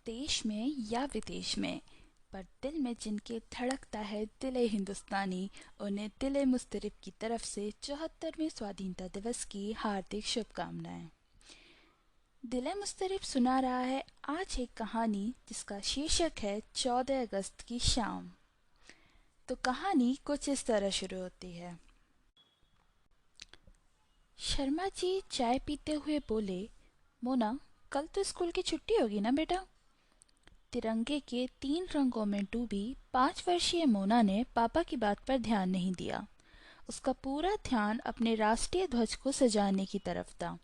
देश में या विदेश में, पर दिल में जिनके धड़कता है दिले हिंदुस्तानी, उन्हें दिले मुस्तरिब की तरफ से 74वें स्वाधीनता दिवस की हार्दिक शुभकामनाएं। दिले मुस्तरिब सुना रहा है आज एक कहानी जिसका शीर्षक है 14 अगस्त की शाम। तो कहानी कुछ इस तरह शुरू होती है। शर्मा जी चाय पीते हुए बोले, मोना, कल तो स्कूल की छुट्टी होगी ना बेटा। तिरंगे के 3 रंगों में डूबी 5 वर्षीय मोना ने पापा की बात पर ध्यान नहीं दिया। उसका पूरा ध्यान अपने राष्ट्रीय ध्वज को सजाने की तरफ था।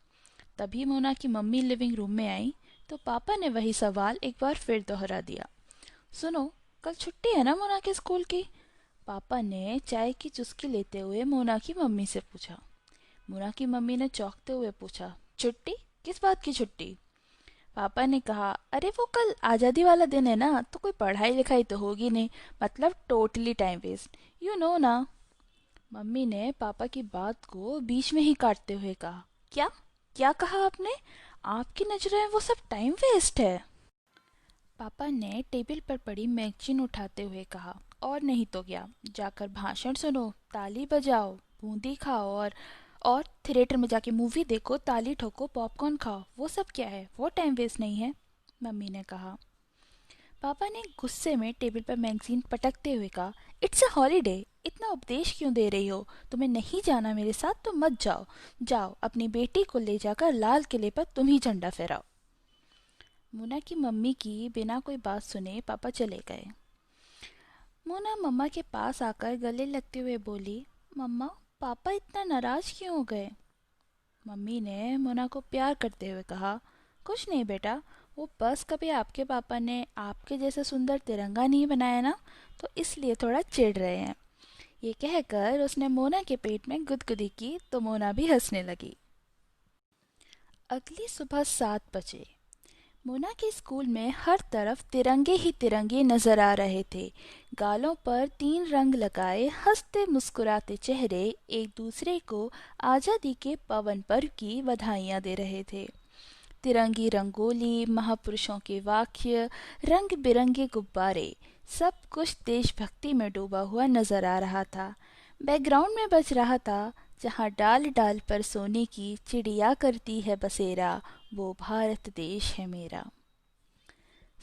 तभी मोना की मम्मी लिविंग रूम में आई तो पापा ने वही सवाल एक बार फिर दोहरा दिया। सुनो, कल छुट्टी है ना मोना के स्कूल की? पापा ने चाय की चुस्की लेते हुए मोना की मम्मी से पूछा। मोना की मम्मी ने चौंकते हुए पूछा, छुट्टी? किस बात की छुट्टी? पापा ने कहा, अरे वो कल आज़ादी वाला दिन है ना, तो कोई पढ़ाई लिखाई तो होगी नहीं, मतलब totally time waste, you know ना। मम्मी ने पापा की बात को बीच में ही काटते हुए कहा, क्या क्या कहा आपने? आपकी नजरों में वो सब टाइम वेस्ट है? पापा ने टेबल पर पड़ी मैगजीन उठाते हुए कहा, और नहीं तो क्या, जाकर भाषण सुनो, ताली बजाओ, बूंदी खाओ और थिएटर में जाके मूवी देखो, ताली ठोको, पॉपकॉर्न खाओ, वो सब क्या है? वो टाइम वेस्ट नहीं है, मम्मी ने कहा। पापा ने गुस्से में टेबल पर मैगजीन पटकते हुए कहा, इट्स अ हॉलीडे, इतना उपदेश क्यों दे रही हो? तुम्हें नहीं जाना मेरे साथ तो मत जाओ। जाओ अपनी बेटी को ले जाकर लाल किले पर तुम ही झंडा फहराओ। मोना की मम्मी की बिना कोई बात सुने पापा चले गए। मोना मम्मा के पास आकर गले लगते हुए बोली, मम्मा, पापा इतना नाराज क्यों हो गए? मम्मी ने मोना को प्यार करते हुए कहा, कुछ नहीं बेटा, वो बस कभी आपके पापा ने आपके जैसा सुंदर तिरंगा नहीं बनाया ना, तो इसलिए थोड़ा चिढ़ रहे हैं। ये कहकर उसने मोना के पेट में गुदगुदी की तो मोना भी हंसने लगी। अगली सुबह 7 बजे मोना के स्कूल में हर तरफ तिरंगे ही तिरंगे नजर आ रहे थे। गालों पर 3 रंग लगाए हंसते मुस्कुराते चेहरे एक दूसरे को आज़ादी के पावन पर्व की बधाइयाँ दे रहे थे। तिरंगी रंगोली, महापुरुषों के वाक्य, रंग बिरंगे गुब्बारे, सब कुछ देशभक्ति में डूबा हुआ नजर आ रहा था। बैकग्राउंड में बज रहा था, जहाँ डाल डाल पर सोने की चिड़िया करती है बसेरा, वो भारत देश है मेरा।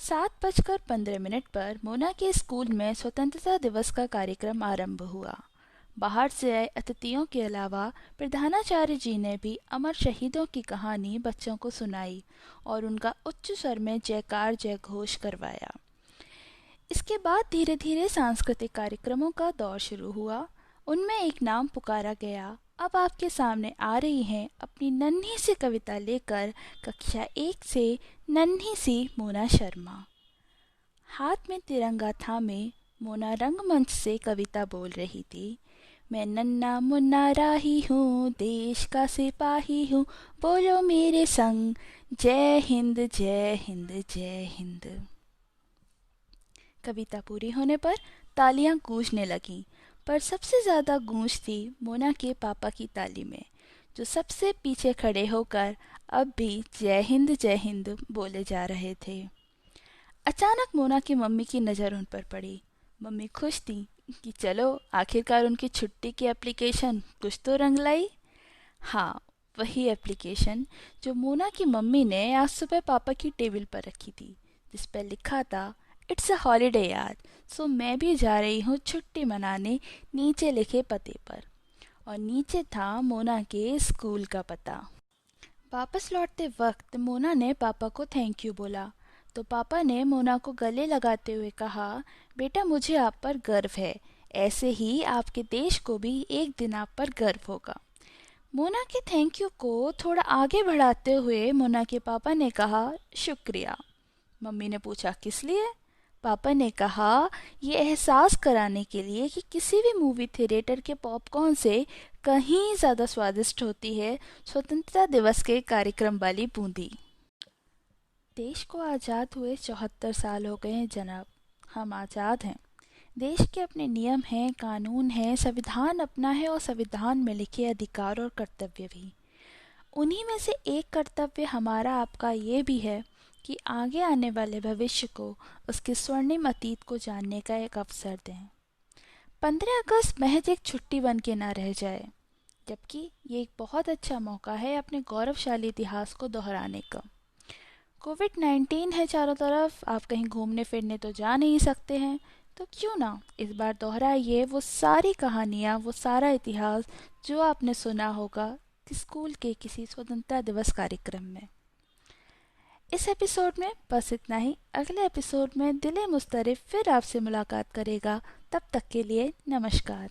7:15 पर मोना के स्कूल में स्वतंत्रता दिवस का कार्यक्रम आरंभ हुआ। बाहर से आए अतिथियों के अलावा प्रधानाचार्य जी ने भी अमर शहीदों की कहानी बच्चों को सुनाई और उनका उच्च स्वर में जयकार जय घोष करवाया। इसके बाद धीरे धीरे सांस्कृतिक कार्यक्रमों का दौर शुरू हुआ। उनमें एक नाम पुकारा गया। अब आपके सामने आ रही हैं अपनी नन्ही सी कविता लेकर कक्षा 1 से नन्ही सी मोना शर्मा। हाथ में तिरंगा थामे मोना रंगमंच से कविता बोल रही थी। मैं नन्ना मुन्ना राही हूँ, देश का सिपाही हूँ, बोलो मेरे संग, जय हिंद जय हिंद जय हिंद। कविता पूरी होने पर तालियां गूंजने लगीं, पर सबसे ज्यादा गूंज थी मोना के पापा की ताली में, जो सबसे पीछे खड़े होकर अब भी जय हिंद बोले जा रहे थे। अचानक मोना की मम्मी की नज़र उन पर पड़ी। मम्मी खुश थी कि चलो आखिरकार उनकी छुट्टी की एप्लीकेशन कुछ तो रंग लाई। हाँ, वही एप्लीकेशन जो मोना की मम्मी ने आज सुबह पापा की टेबल पर रखी थी, जिस पर लिखा था, इट्स अ हॉलीडे यार, सो मैं भी जा रही हूँ छुट्टी मनाने, नीचे लिखे पते पर। और नीचे था मोना के स्कूल का पता। वापस लौटते वक्त मोना ने पापा को थैंक यू बोला तो पापा ने मोना को गले लगाते हुए कहा, बेटा, मुझे आप पर गर्व है, ऐसे ही आपके देश को भी एक दिन आप पर गर्व होगा। मोना के थैंक यू को थोड़ा आगे बढ़ाते हुए मोना के पापा ने कहा, शुक्रिया। मम्मी ने पूछा, किस लिए? पापा ने कहा, ये एहसास कराने के लिए कि किसी भी मूवी थिएटर के पॉपकॉर्न से कहीं ज़्यादा स्वादिष्ट होती है स्वतंत्रता दिवस के कार्यक्रम वाली बूंदी। देश को आज़ाद हुए 74 साल हो गए हैं जनाब। हम आज़ाद हैं। देश के अपने नियम हैं, कानून हैं, संविधान अपना है और संविधान में लिखे अधिकार और कर्तव्य भी। उन्हीं में से एक कर्तव्य हमारा आपका ये भी है कि आगे आने वाले भविष्य को, उसके स्वर्णिम अतीत को जानने का एक अवसर दें। 15 अगस्त महज एक छुट्टी बन के ना रह जाए, जबकि ये एक बहुत अच्छा मौका है अपने गौरवशाली इतिहास को दोहराने का। कोविड-19 है चारों तरफ, आप कहीं घूमने फिरने तो जा नहीं सकते हैं, तो क्यों ना इस बार दोहराइए वो सारी कहानियाँ, वो सारा इतिहास जो आपने सुना होगा कि स्कूल के किसी स्वतंत्रता दिवस कार्यक्रम में। इस एपिसोड में बस इतना ही। अगले एपिसोड में दिले मुस्तरिफ फिर आपसे मुलाकात करेगा। तब तक के लिए नमस्कार।